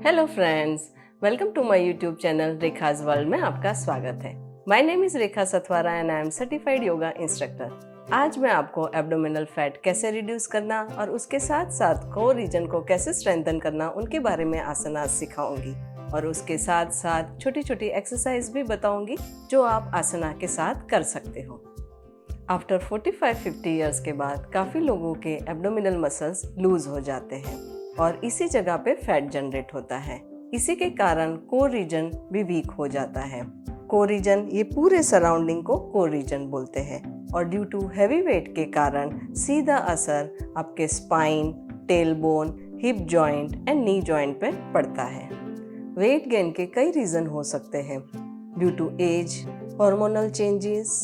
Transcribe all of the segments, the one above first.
Hello friends, welcome to my YouTube channel Rekha's world में आपका स्वागत है। My name is Rekha Satwara and I am certified yoga instructor. आज मैं आपको एब्डोमिनल फैट कैसे रिड्यूस करना और उसके साथ साथ कोर रीजन को कैसे स्ट्रेंथन करना उनके बारे में आसनास सिखाऊंगी और उसके साथ साथ छोटी छोटी एक्सरसाइज भी बताऊंगी जो आप आसना के साथ कर सकते हो। आफ्टर 45-50 ईयर्स के बाद काफ़ी लोगों के एब्डोमिनल मसल्स लूज हो जाते हैं और इसी जगह पे फैट जनरेट होता है। इसी के कारण कोर रीजन भी वीक हो जाता है। कोर रीजन ये पूरे सराउंडिंग को कोर रीजन बोलते हैं और ड्यू टू हैवी वेट के कारण सीधा असर आपके spine, tail bone, hip joint and knee joint पे पड़ता है। वेट गेन के कई रीजन हो सकते हैं due to age, hormonal changes,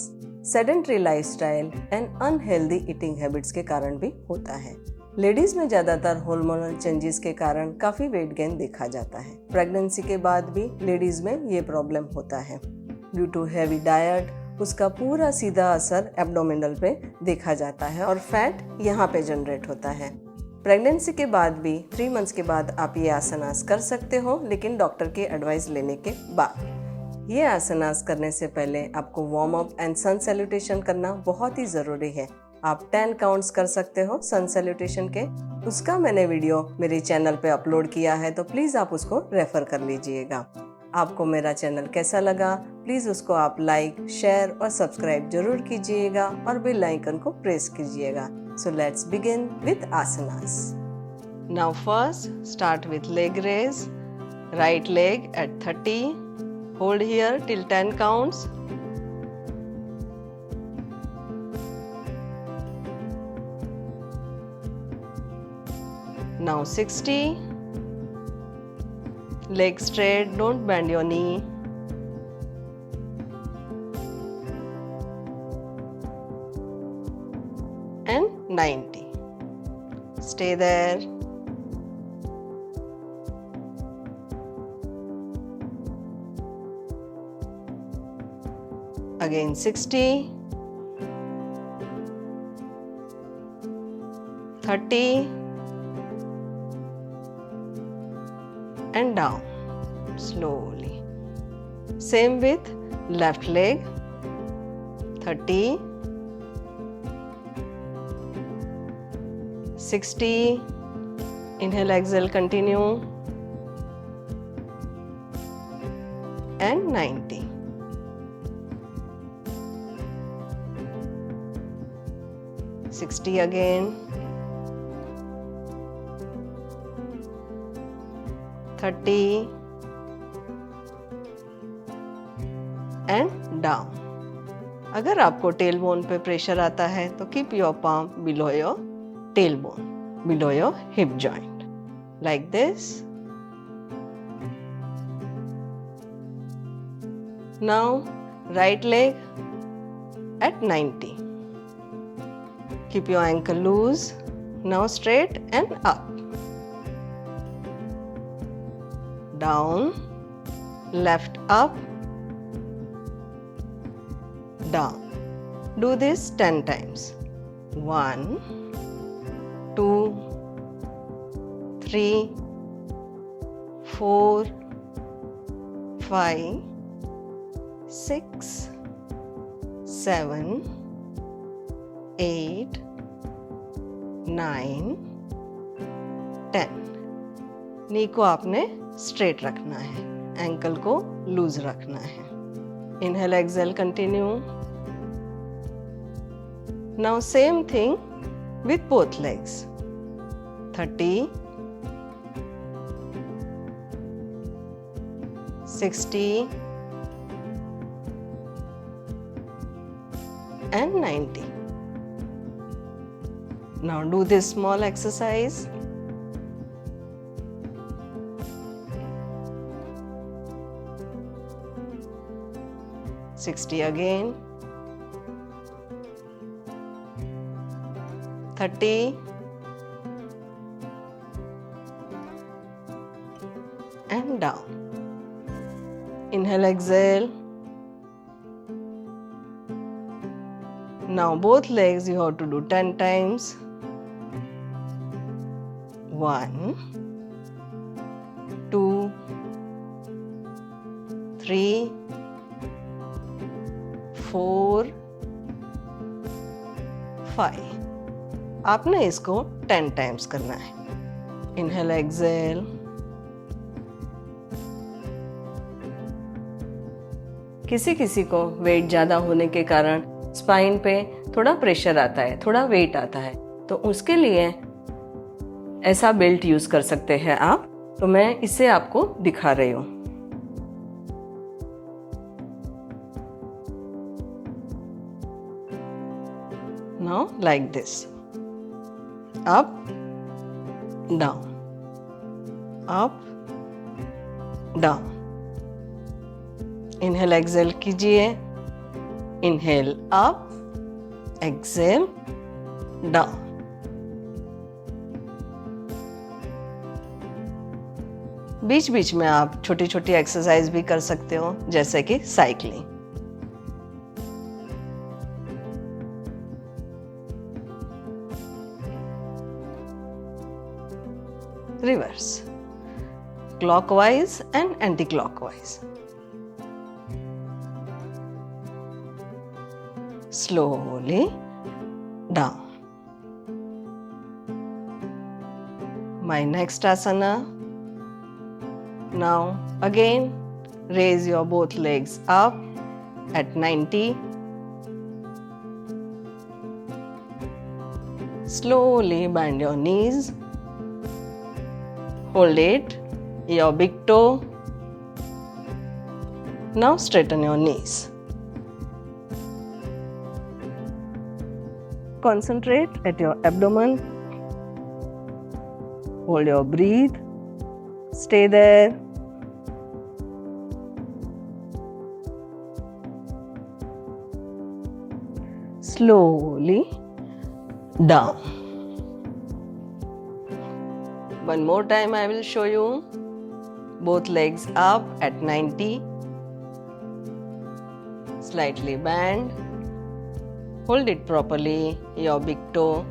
sedentary lifestyle and unhealthy eating habits के कारण भी होता है। लेडीज में ज्यादातर हार्मोनल चेंजेस के कारण काफी वेट गेन देखा जाता है। प्रेगनेंसी के बाद भी लेडीज में ये प्रॉब्लम होता है। ड्यू टू हैवी डाइट उसका पूरा सीधा असर एब्डोमिनल पे देखा जाता है और फैट यहाँ पे जनरेट होता है। प्रेगनेंसी के बाद भी 3 मंथ्स के बाद आप ये आसनास कर सकते हो, लेकिन डॉक्टर की एडवाइस लेने के बाद। ये आसनास करने से पहले आपको warm up and sun salutation करना बहुत ही ज़रूरी है। आप 10 काउंट्स कर सकते हो सन सैल्यूटेशन के। उसका मैंने वीडियो मेरे चैनल पे अपलोड किया है, तो प्लीज़ आप उसको रेफर कर लीजिएगा। आपको मेरा चैनल कैसा लगा प्लीज़ उसको आप लाइक, शेयर और सब्सक्राइब जरूर कीजिएगा और बेल आइकन को प्रेस कीजिएगा। So let's begin with asanas. Now first start with leg raise. Right leg at 30. Hold here till 10 counts. Now 60. Leg straight, don't bend your knee. And 90. Stay there. Again 60, 30 and down slowly. Same with left leg. 30, 60, inhale, exhale, continue, and 90. 60 again, 30 and down. अगर आपको tail bone पे pressure आता है तो keep your palm below your tail bone, below your hip joint, like this. Now right leg at 90. Keep your ankle loose. Now straight and up. Down. Left up. Down. Do this 10 times. 1, 2, 3, 4, 5, 6, 7, 8, 9, 10. नी को आपने straight रखना है, ankle को loose रखना है. Inhale, exhale, continue. Now same thing with both legs. 30, 60 and 90. Now do this small exercise. Sixty again. 30. And down. Inhale, exhale. Now both legs you have to do 10 times. 1, 2, 3, 4, 5. आपने इसको 10 times करना है. Inhale, exhale. किसी किसी को wait ज़्यादा होने के कारण स्पाइन पे थोड़ा प्रेशर आता है, थोड़ा वेट आता है, तो उसके लिए ऐसा बेल्ट यूज़ कर सकते हैं आप. तो मैं इसे आपको दिखा रही हूँ. Now like this. Up, down, up, down. Inhale, exhale कीजिए. Inhale up, exhale down. बीच बीच में आप छोटी छोटी एक्सरसाइज भी कर सकते हो, जैसे कि cycling. Reverse, clockwise and anti-clockwise. Slowly down. My next asana. Now again raise your both legs up at 90. Slowly bend your knees. Hold it, your big toe. Now straighten your knees. Concentrate at your abdomen. Hold your breath. Stay there. Slowly down. One more time I will show you. Both legs up at 90. Slightly bend. Hold it properly, your big toe.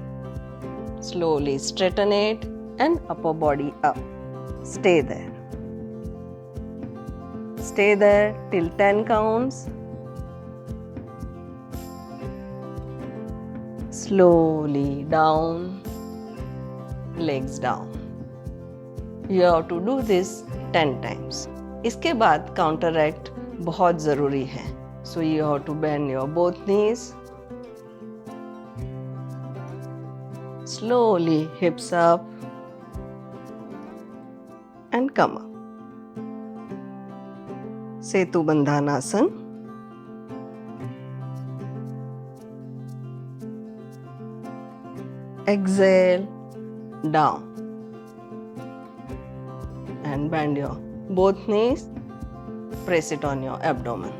Slowly straighten it and upper body up. Stay there. Stay there till 10 counts. Slowly down, legs down. You have to do this 10 times. इसके बाद counteract बहुत ज़रूरी है. So you have to bend your both knees. Slowly hips up and come up. Setu Bandhanasana. Exhale down and bend your both knees. Press it on your abdomen.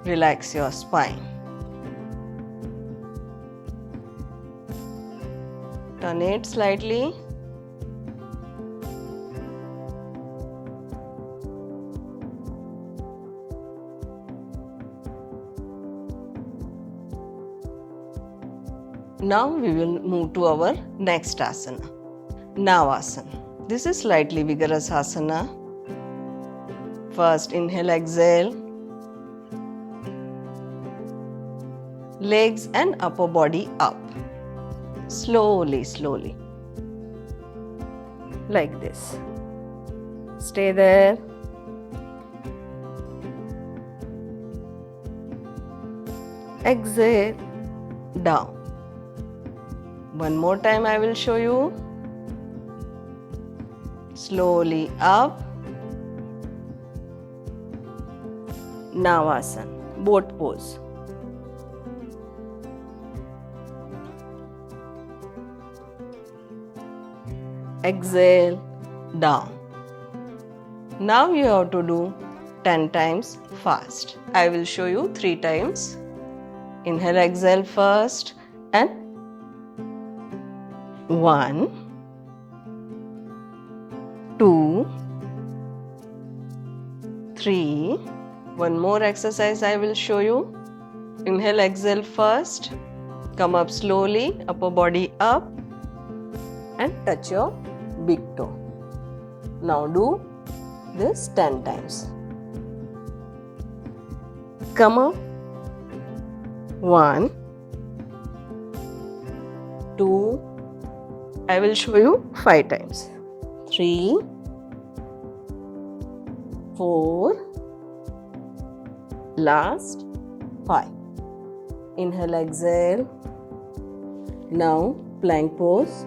Relax your spine. Turn it slightly. Now we will move to our next asana, Navasana. This is slightly vigorous asana. First inhale, exhale. Legs and upper body up. Slowly, slowly. Like this. Stay there. Exhale down. One more time I will show you. Slowly up. Navasana, boat pose. Exhale down. Now you have to do 10 times fast. I will show you 3 times. Inhale, exhale first and 1, 2, 3. One more exercise I will show you. Inhale, exhale first. Come up slowly, upper body up and touch your big toe. Now do this 10 times. Come up. 1, 2, I will show you 5 times. 3, 4, last 5. Inhale, exhale. Now plank pose.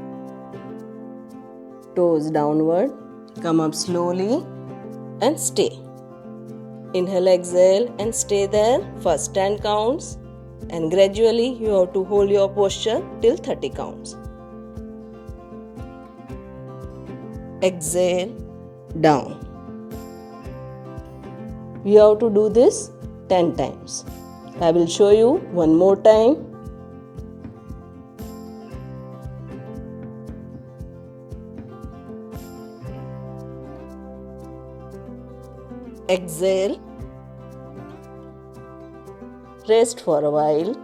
Toes downward. Come up slowly and stay. Inhale, exhale and stay there. First 10 counts and gradually you have to hold your posture till 30 counts. Exhale, down. You have to do this 10 times. I will show you one more time. Exhale. Rest for a while.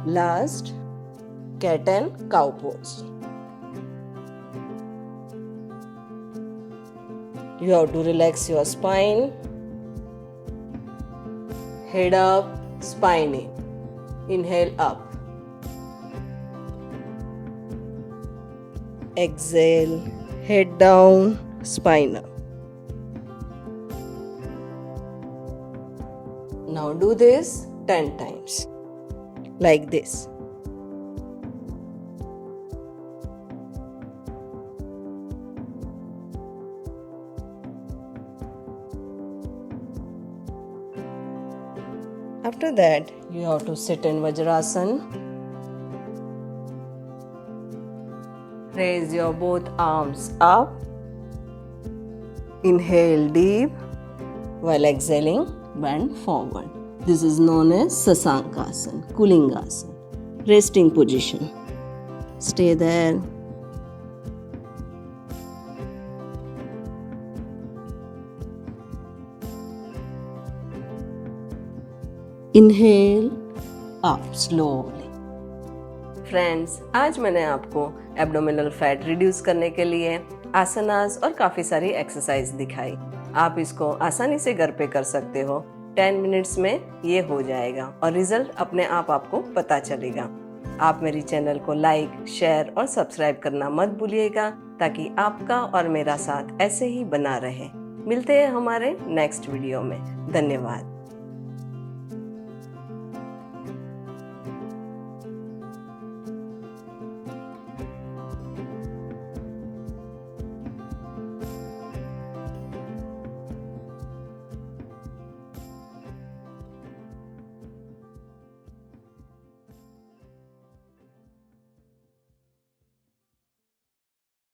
Last, cat and cow pose. You have to relax your spine. Head up, spine in. Inhale up. Exhale, head down, spine up. Now do this 10 times. Like this. After that, you have to sit in Vajrasana. Raise your both arms up. Inhale deep. While exhaling, bend forward. This is known as Sasankasana, Kulingasana, resting position. Stay there. Inhale up slowly. Friends, आज मैंने आपको abdominal fat reduce करने के लिए आसनास और काफ़ी सारी exercise दिखाई। आप इसको आसानी से घर पे कर सकते हो। 10 मिनट्स में ये हो जाएगा और रिजल्ट अपने आप आपको पता चलेगा। आप मेरी चैनल को लाइक, शेयर और सब्सक्राइब करना मत भूलिएगा ताकि आपका और मेरा साथ ऐसे ही बना रहे। मिलते हैं हमारे नेक्स्ट वीडियो में। धन्यवाद।